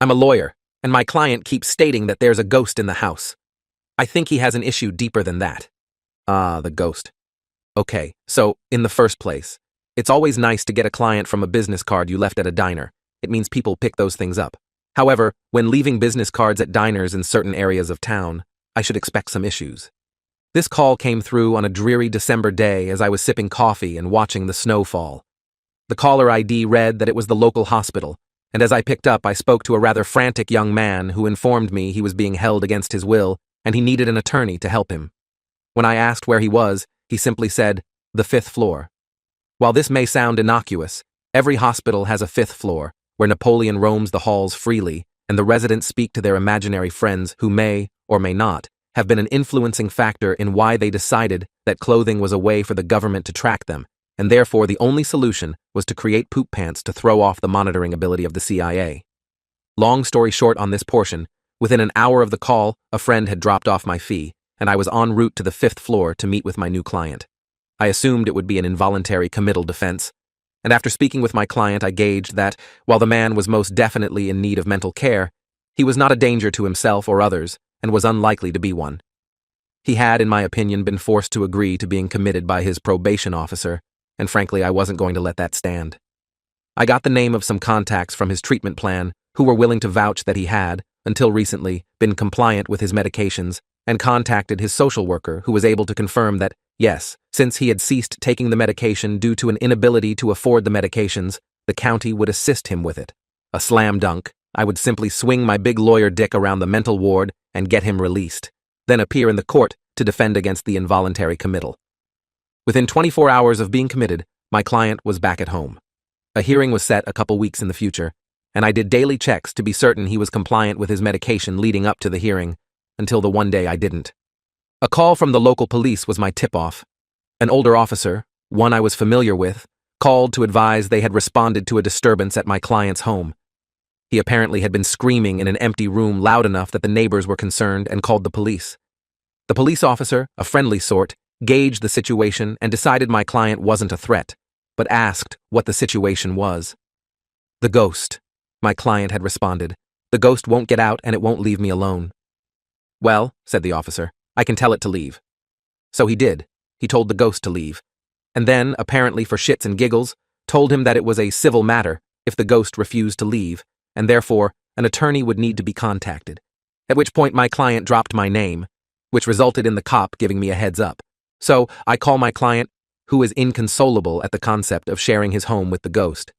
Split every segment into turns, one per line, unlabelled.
I'm a lawyer, and my client keeps stating that there's a ghost in the house. I think he has an issue deeper than that. Ah, the ghost. Okay, so, in the first place, it's always nice to get a client from a business card you left at a diner. It means people pick those things up. However, when leaving business cards at diners in certain areas of town, I should expect some issues. This call came through on a dreary December day as I was sipping coffee and watching the snow fall. The caller ID read that it was the local hospital, and as I picked up, I spoke to a rather frantic young man who informed me he was being held against his will and he needed an attorney to help him. When I asked where he was, he simply said, "The 5th floor." While this may sound innocuous, every hospital has a 5th floor, where Napoleon roams the halls freely, and the residents speak to their imaginary friends who may, or may not, have been an influencing factor in why they decided that clothing was a way for the government to track them, and therefore the only solution was to create poop pants to throw off the monitoring ability of the CIA. Long story short on this portion, within an hour of the call, a friend had dropped off my fee, and I was en route to the 5th floor to meet with my new client. I assumed it would be an involuntary committal defense, and after speaking with my client, I gauged that, while the man was most definitely in need of mental care, he was not a danger to himself or others, and was unlikely to be one. He had, in my opinion, been forced to agree to being committed by his probation officer, and frankly, I wasn't going to let that stand. I got the name of some contacts from his treatment plan who were willing to vouch that he had, until recently, been compliant with his medications, and contacted his social worker who was able to confirm that, yes, since he had ceased taking the medication due to an inability to afford the medications, the county would assist him with it. A slam dunk. I would simply swing my big lawyer dick around the mental ward and get him released, then appear in the court to defend against the involuntary committal. Within 24 hours of being committed, my client was back at home. A hearing was set a couple weeks in the future, and I did daily checks to be certain he was compliant with his medication leading up to the hearing, until the one day I didn't. A call from the local police was my tip-off. An older officer, one I was familiar with, called to advise they had responded to a disturbance at my client's home. He apparently had been screaming in an empty room loud enough that the neighbors were concerned and called the police. The police officer, a friendly sort, gauged the situation and decided my client wasn't a threat, but asked what the situation was. "The ghost," my client had responded. "The ghost won't get out and it won't leave me alone." "Well," said the officer, "I can tell it to leave." So he did. He told the ghost to leave. And then, apparently for shits and giggles, told him that it was a civil matter if the ghost refused to leave, and therefore an attorney would need to be contacted. At which point my client dropped my name, which resulted in the cop giving me a heads up. So I call my client, who is inconsolable at the concept of sharing his home with the ghost.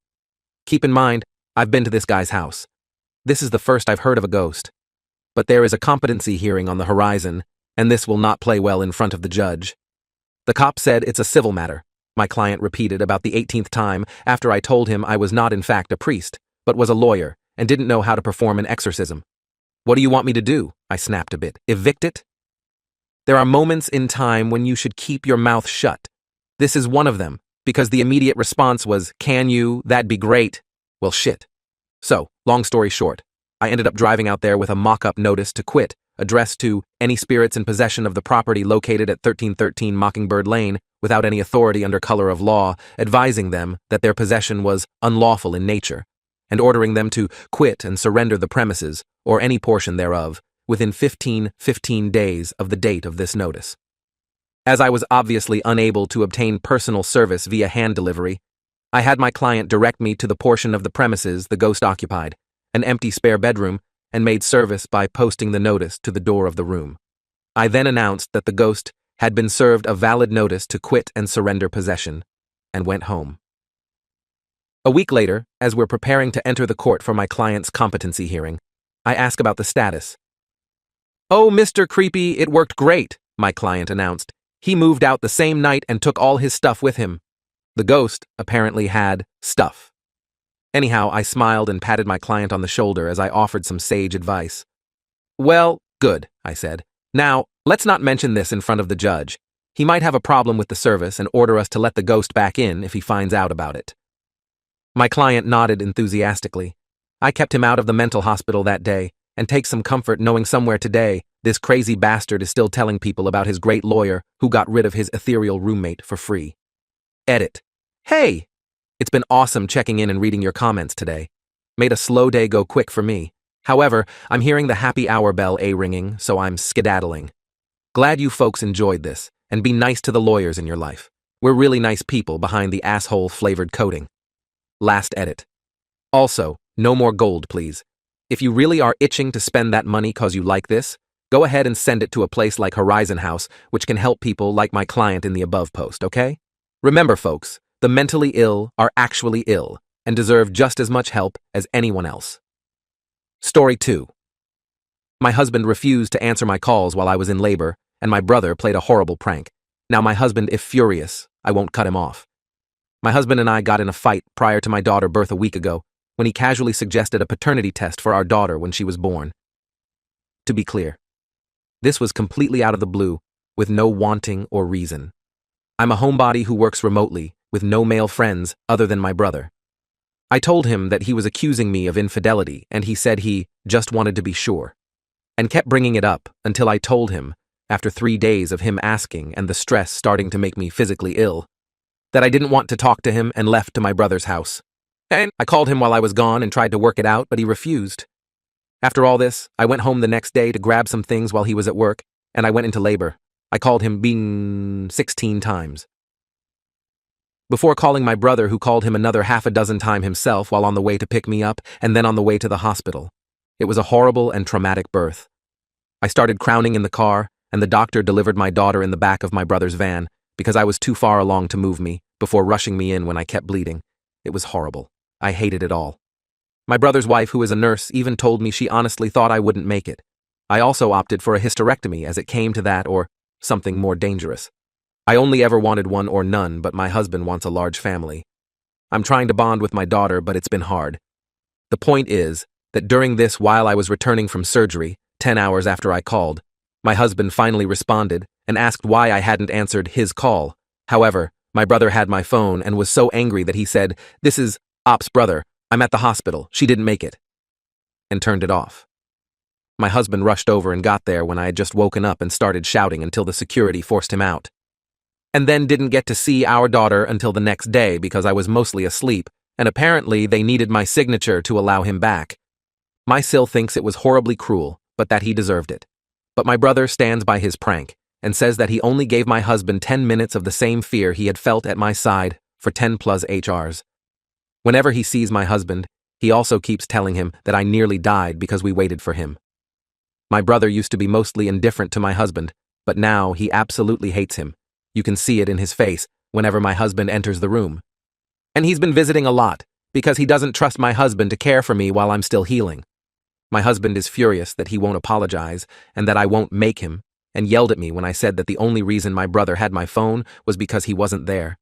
Keep in mind, I've been to this guy's house. This is the first I've heard of a ghost. But there is a competency hearing on the horizon, and this will not play well in front of the judge. The cop said it's a civil matter, my client repeated about the 18th time after I told him I was not in fact a priest, but was a lawyer and didn't know how to perform an exorcism. "What do you want me to do?" I snapped a bit. "Evict it?" There are moments in time when you should keep your mouth shut. This is one of them, because the immediate response was, "Can you? That'd be great." Well, shit. So, long story short, I ended up driving out there with a mock-up notice to quit, addressed to any spirits in possession of the property located at 1313 Mockingbird Lane without any authority under color of law, advising them that their possession was unlawful in nature, and ordering them to quit and surrender the premises, or any portion thereof, within 15 days of the date of this notice. As I was obviously unable to obtain personal service via hand delivery, I had my client direct me to the portion of the premises the ghost occupied, an empty spare bedroom, and made service by posting the notice to the door of the room. I then announced that the ghost had been served a valid notice to quit and surrender possession, and went home. A week later, as we're preparing to enter the court for my client's competency hearing, I ask about the status. "Oh, Mr. Creepy, it worked great," my client announced. "He moved out the same night and took all his stuff with him." The ghost apparently had stuff. Anyhow, I smiled and patted my client on the shoulder as I offered some sage advice. "Well, good," I said. "Now, let's not mention this in front of the judge. He might have a problem with the service and order us to let the ghost back in if he finds out about it." My client nodded enthusiastically. I kept him out of the mental hospital that day, and take some comfort knowing somewhere today this crazy bastard is still telling people about his great lawyer who got rid of his ethereal roommate for free. Edit. Hey! It's been awesome checking in and reading your comments today. Made a slow day go quick for me. However, I'm hearing the happy hour bell ringing, so I'm skedaddling. Glad you folks enjoyed this, and be nice to the lawyers in your life. We're really nice people behind the asshole-flavored coating. Last edit. Also, no more gold, please. If you really are itching to spend that money cause you like this, go ahead and send it to a place like Horizon House, which can help people like my client in the above post, okay? Remember, folks, the mentally ill are actually ill and deserve just as much help as anyone else. Story 2. My husband refused to answer my calls while I was in labor, and my brother played a horrible prank. Now my husband, if furious, I won't cut him off. My husband and I got in a fight prior to my daughter's birth a week ago, when he casually suggested a paternity test for our daughter when she was born. To be clear, this was completely out of the blue, with no wanting or reason. I'm a homebody who works remotely, with no male friends other than my brother. I told him that he was accusing me of infidelity, and he said he just wanted to be sure, and kept bringing it up until I told him, after 3 days of him asking and the stress starting to make me physically ill, that I didn't want to talk to him and left to my brother's house. And I called him while I was gone and tried to work it out, but he refused. After all this, I went home the next day to grab some things while he was at work, and I went into labor. I called him 16 times. Before calling my brother, who called him another half a dozen times himself while on the way to pick me up and then on the way to the hospital. It was a horrible and traumatic birth. I started crowning in the car, and the doctor delivered my daughter in the back of my brother's van because I was too far along to move me, before rushing me in when I kept bleeding. It was horrible. I hated it all. My brother's wife, who is a nurse, even told me she honestly thought I wouldn't make it. I also opted for a hysterectomy as it came to that, or something more dangerous. I only ever wanted one or none, but my husband wants a large family. I'm trying to bond with my daughter, but it's been hard. The point is that during this, while I was returning from surgery, 10 hours after I called, my husband finally responded and asked why I hadn't answered his call. However, my brother had my phone and was so angry that he said, "This is Op's brother. I'm at the hospital. She didn't make it," and turned it off. My husband rushed over and got there when I had just woken up and started shouting until the security forced him out. And then didn't get to see our daughter until the next day because I was mostly asleep, and apparently they needed my signature to allow him back. My Sil thinks it was horribly cruel, but that he deserved it. But my brother stands by his prank and says that he only gave my husband 10 minutes of the same fear he had felt at my side for 10 plus HRs. Whenever he sees my husband, he also keeps telling him that I nearly died because we waited for him. My brother used to be mostly indifferent to my husband, but now he absolutely hates him. You can see it in his face whenever my husband enters the room. And he's been visiting a lot because he doesn't trust my husband to care for me while I'm still healing. My husband is furious that he won't apologize and that I won't make him, and yelled at me when I said that the only reason my brother had my phone was because he wasn't there.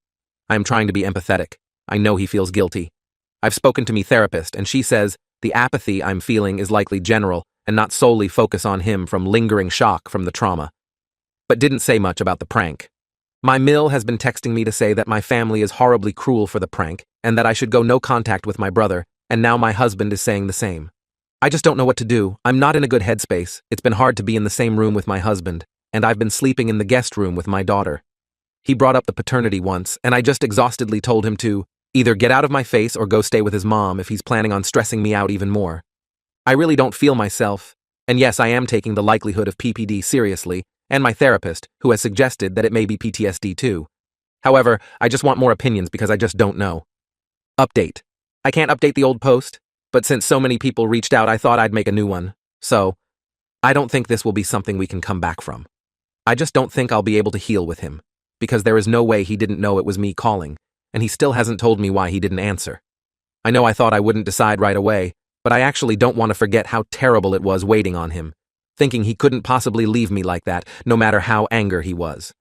I am trying to be empathetic. I know he feels guilty. I've spoken to my therapist, and she says the apathy I'm feeling is likely general and not solely focus on him from lingering shock from the trauma. But didn't say much about the prank. My Mill has been texting me to say that my family is horribly cruel for the prank and that I should go no contact with my brother, and now my husband is saying the same. I just don't know what to do. I'm not in a good headspace. It's been hard to be in the same room with my husband, and I've been sleeping in the guest room with my daughter. He brought up the paternity once, and I just exhaustedly told him to either get out of my face or go stay with his mom if he's planning on stressing me out even more. I really don't feel myself, and yes, I am taking the likelihood of PPD seriously, and my therapist, who has suggested that it may be PTSD too. However, I just want more opinions because I just don't know. Update. I can't update the old post, but since so many people reached out, I thought I'd make a new one. So, I don't think this will be something we can come back from. I just don't think I'll be able to heal with him, because there is no way he didn't know it was me calling, and he still hasn't told me why he didn't answer. I know I thought I wouldn't decide right away, but I actually don't want to forget how terrible it was waiting on him, thinking he couldn't possibly leave me like that, no matter how angry he was.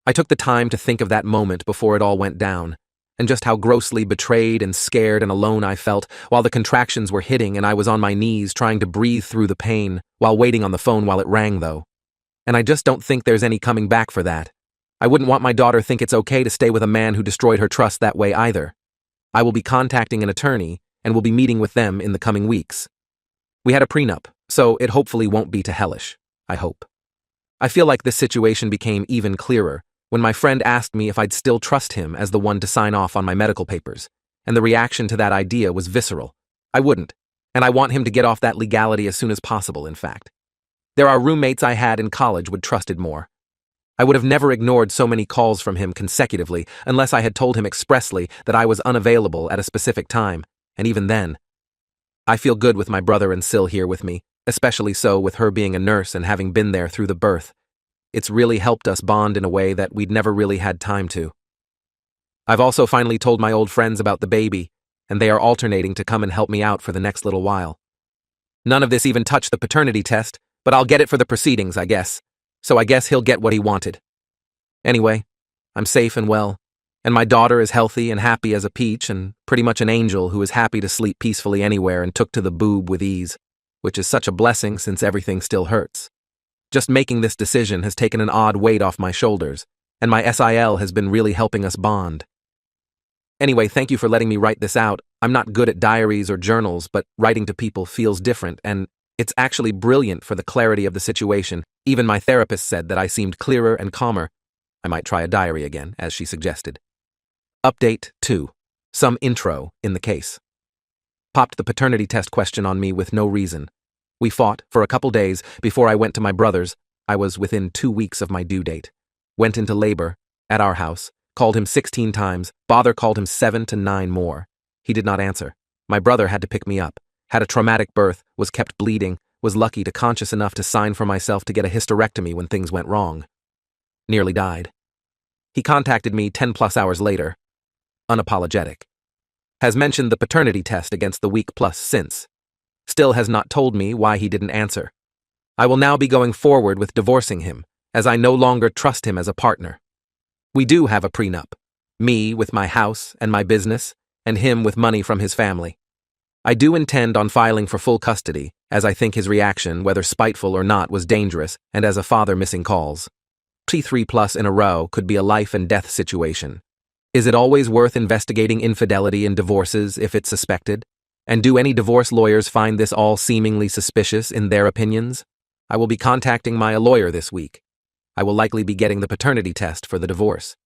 I took the time to think of that moment before it all went down, and just how grossly betrayed and scared and alone I felt while the contractions were hitting and I was on my knees trying to breathe through the pain while waiting on the phone while it rang, though. And I just don't think there's any coming back for that. I wouldn't want my daughter to think it's okay to stay with a man who destroyed her trust that way either. I will be contacting an attorney and will be meeting with them in the coming weeks. We had a prenup, so it hopefully won't be to hellish, I hope. I feel like this situation became even clearer when my friend asked me if I'd still trust him as the one to sign off on my medical papers, and the reaction to that idea was visceral. I wouldn't. And I want him to get off that legality as soon as possible, in fact. There are roommates I had in college would trusted more. I would have never ignored so many calls from him consecutively unless I had told him expressly that I was unavailable at a specific time, and even then. I feel good with my brother and Sil here with me, especially so with her being a nurse and having been there through the birth. It's really helped us bond in a way that we'd never really had time to. I've also finally told my old friends about the baby, and they are alternating to come and help me out for the next little while. None of this even touched the paternity test, but I'll get it for the proceedings, I guess. So I guess he'll get what he wanted. Anyway, I'm safe and well, and my daughter is healthy and happy as a peach and pretty much an angel who is happy to sleep peacefully anywhere and took to the boob with ease, which is such a blessing since everything still hurts. Just making this decision has taken an odd weight off my shoulders, and my SIL has been really helping us bond. Anyway, thank you for letting me write this out. I'm not good at diaries or journals, but writing to people feels different, and it's actually brilliant for the clarity of the situation. Even my therapist said that I seemed clearer and calmer. I might try a diary again, as she suggested. Update 2. Some intro in the case. Popped the paternity test question on me with no reason. We fought for a couple days before I went to my brother's. I was within 2 weeks of my due date. Went into labor, at our house, called him 16 times, Bother called him 7 to 9 more. He did not answer. My brother had to pick me up. Had a traumatic birth, was kept bleeding, was lucky to conscious enough to sign for myself to get a hysterectomy when things went wrong. Nearly died. He contacted me 10+ hours later. Unapologetic. Has mentioned the paternity test against the week plus since. Still has not told me why he didn't answer. I will now be going forward with divorcing him, as I no longer trust him as a partner. We do have a prenup. Me with my house and my business, and him with money from his family. I do intend on filing for full custody, as I think his reaction, whether spiteful or not, was dangerous, and as a father missing calls. T3+ in a row could be a life and death situation. Is it always worth investigating infidelity in divorces if it's suspected? And do any divorce lawyers find this all seemingly suspicious in their opinions? I will be contacting my lawyer this week. I will likely be getting the paternity test for the divorce.